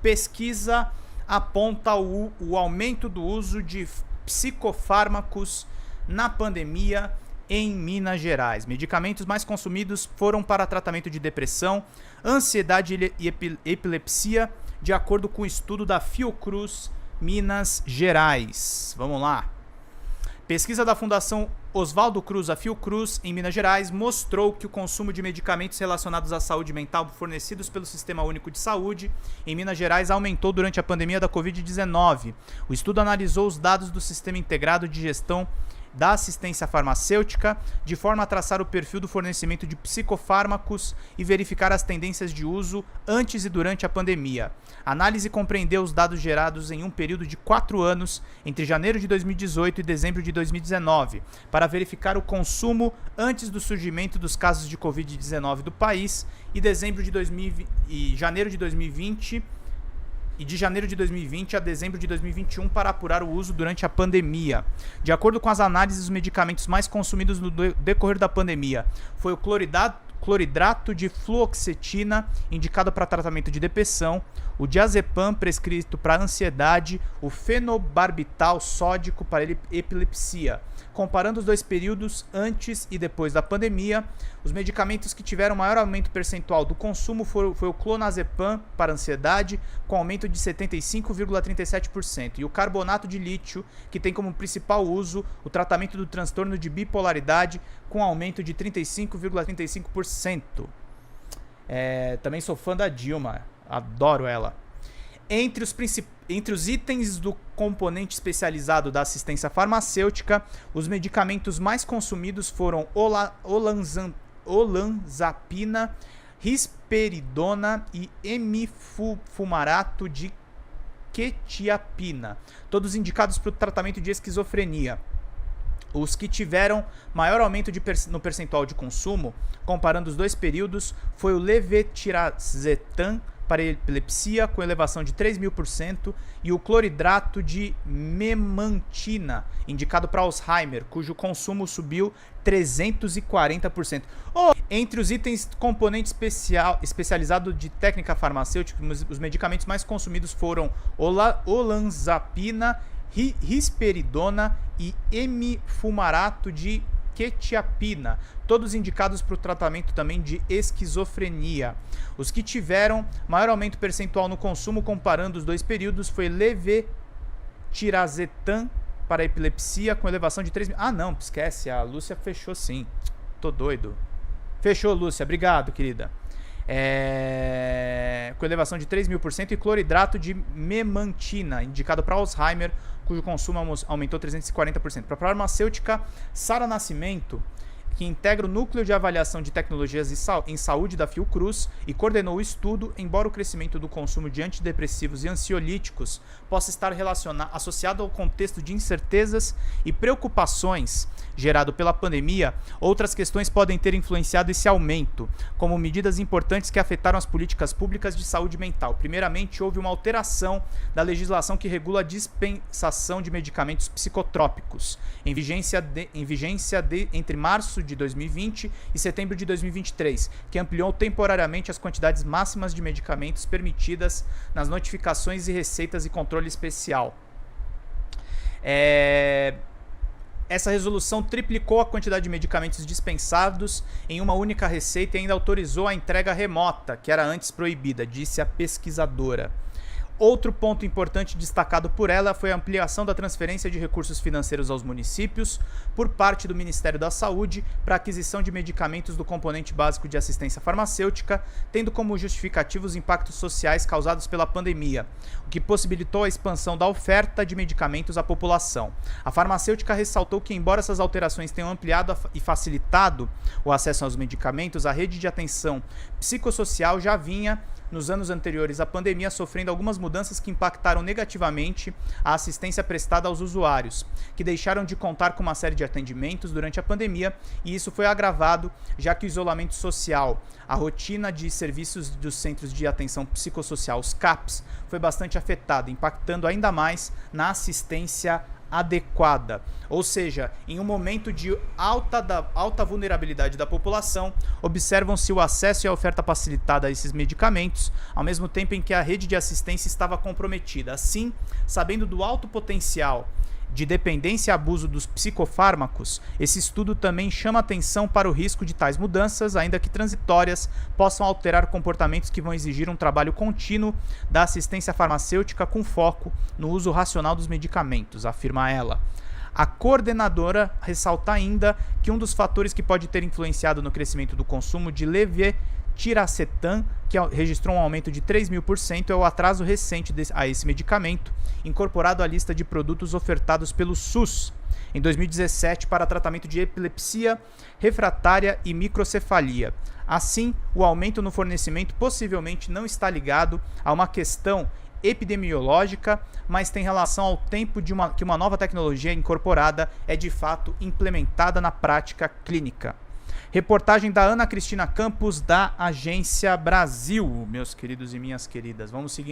Pesquisa aponta o aumento do uso de psicofármacos na pandemia em Minas Gerais. Medicamentos mais consumidos foram para tratamento de depressão, ansiedade e epilepsia, de acordo com o estudo da Fiocruz, Minas Gerais. Vamos lá. Pesquisa da Fundação Oswaldo Cruz, a Fiocruz, em Minas Gerais, mostrou que o consumo de medicamentos relacionados à saúde mental fornecidos pelo Sistema Único de Saúde em Minas Gerais aumentou durante a pandemia da Covid-19. O estudo analisou os dados do Sistema Integrado de Gestão da Assistência Farmacêutica, de forma a traçar o perfil do fornecimento de psicofármacos e verificar as tendências de uso antes e durante a pandemia. A análise compreendeu os dados gerados em um período de 4 anos, entre janeiro de 2018 e dezembro de 2019, para verificar o consumo antes do surgimento dos casos de Covid-19 do país e janeiro de 2020 e de janeiro de 2020 a dezembro de 2021 para apurar o uso durante a pandemia. De acordo com as análises, os medicamentos mais consumidos no decorrer da pandemia foi o cloridrato de fluoxetina, indicado para tratamento de depressão, o diazepam, prescrito para ansiedade, o fenobarbital sódico para epilepsia. Comparando os dois períodos antes e depois da pandemia, os medicamentos que tiveram maior aumento percentual do consumo foi o clonazepam para ansiedade, com aumento de 75,37%, e o carbonato de lítio, que tem como principal uso o tratamento do transtorno de bipolaridade, com aumento de 35,35%. Também sou fã da Dilma, adoro ela. Entre os itens do componente especializado da assistência farmacêutica, os medicamentos mais consumidos foram olanzapina, risperidona e hemifumarato de quetiapina, todos indicados para o tratamento de esquizofrenia. Os que tiveram maior aumento no percentual de consumo, comparando os dois períodos, foi o levetiracetam para epilepsia, com elevação de 3.000%, e o cloridrato de memantina, indicado para Alzheimer, cujo consumo subiu 340%. Entre os itens componente especializado de técnica farmacêutica, os medicamentos mais consumidos foram olanzapina, risperidona e hemifumarato de quetiapina, todos indicados para o tratamento também de esquizofrenia. Os que tiveram maior aumento percentual no consumo comparando os dois períodos foi levetiracetam para epilepsia, com elevação de 3.000. Ah não, esquece, a Lúcia fechou sim, tô doido. Fechou, Lúcia, obrigado, querida. Com elevação de 3.000%, e cloridrato de memantina, indicado para Alzheimer, cujo consumo aumentou 340%. Para a farmacêutica Sara Nascimento, que integra o Núcleo de Avaliação de Tecnologias em Saúde da Fiocruz e coordenou o estudo, embora o crescimento do consumo de antidepressivos e ansiolíticos possa estar associado ao contexto de incertezas e preocupações gerado pela pandemia, outras questões podem ter influenciado esse aumento, como medidas importantes que afetaram as políticas públicas de saúde mental. Primeiramente, houve uma alteração da legislação que regula a dispensação de medicamentos psicotrópicos, em vigência entre março de 2020 e setembro de 2023, que ampliou temporariamente as quantidades máximas de medicamentos permitidas nas notificações e receitas e controle especial. Essa resolução triplicou a quantidade de medicamentos dispensados em uma única receita e ainda autorizou a entrega remota, que era antes proibida, disse a pesquisadora. Outro ponto importante destacado por ela foi a ampliação da transferência de recursos financeiros aos municípios por parte do Ministério da Saúde para a aquisição de medicamentos do componente básico de assistência farmacêutica, tendo como justificativo os impactos sociais causados pela pandemia, o que possibilitou a expansão da oferta de medicamentos à população. A farmacêutica ressaltou que, embora essas alterações tenham ampliado e facilitado o acesso aos medicamentos, a rede de atenção psicossocial já vinha, nos anos anteriores à pandemia, sofrendo algumas mudanças que impactaram negativamente a assistência prestada aos usuários, que deixaram de contar com uma série de atendimentos durante a pandemia, e isso foi agravado, já que o isolamento social, a rotina de serviços dos Centros de Atenção Psicossocial, os CAPs, foi bastante afetada, impactando ainda mais na assistência adequada. Ou seja, em um momento de alta vulnerabilidade da população, observam-se o acesso e a oferta facilitada a esses medicamentos, ao mesmo tempo em que a rede de assistência estava comprometida. Assim, sabendo do alto potencial de dependência e abuso dos psicofármacos, esse estudo também chama atenção para o risco de tais mudanças, ainda que transitórias, possam alterar comportamentos que vão exigir um trabalho contínuo da assistência farmacêutica com foco no uso racional dos medicamentos, afirma ela. A coordenadora ressalta ainda que um dos fatores que pode ter influenciado no crescimento do consumo de levetiracetam, que registrou um aumento de 3.000%, é o atraso recente a esse medicamento, incorporado à lista de produtos ofertados pelo SUS em 2017 para tratamento de epilepsia refratária e microcefalia. Assim, o aumento no fornecimento possivelmente não está ligado a uma questão epidemiológica, mas tem relação ao tempo que uma nova tecnologia incorporada é de fato implementada na prática clínica. Reportagem da Ana Cristina Campos, da Agência Brasil, meus queridos e minhas queridas. Vamos seguindo.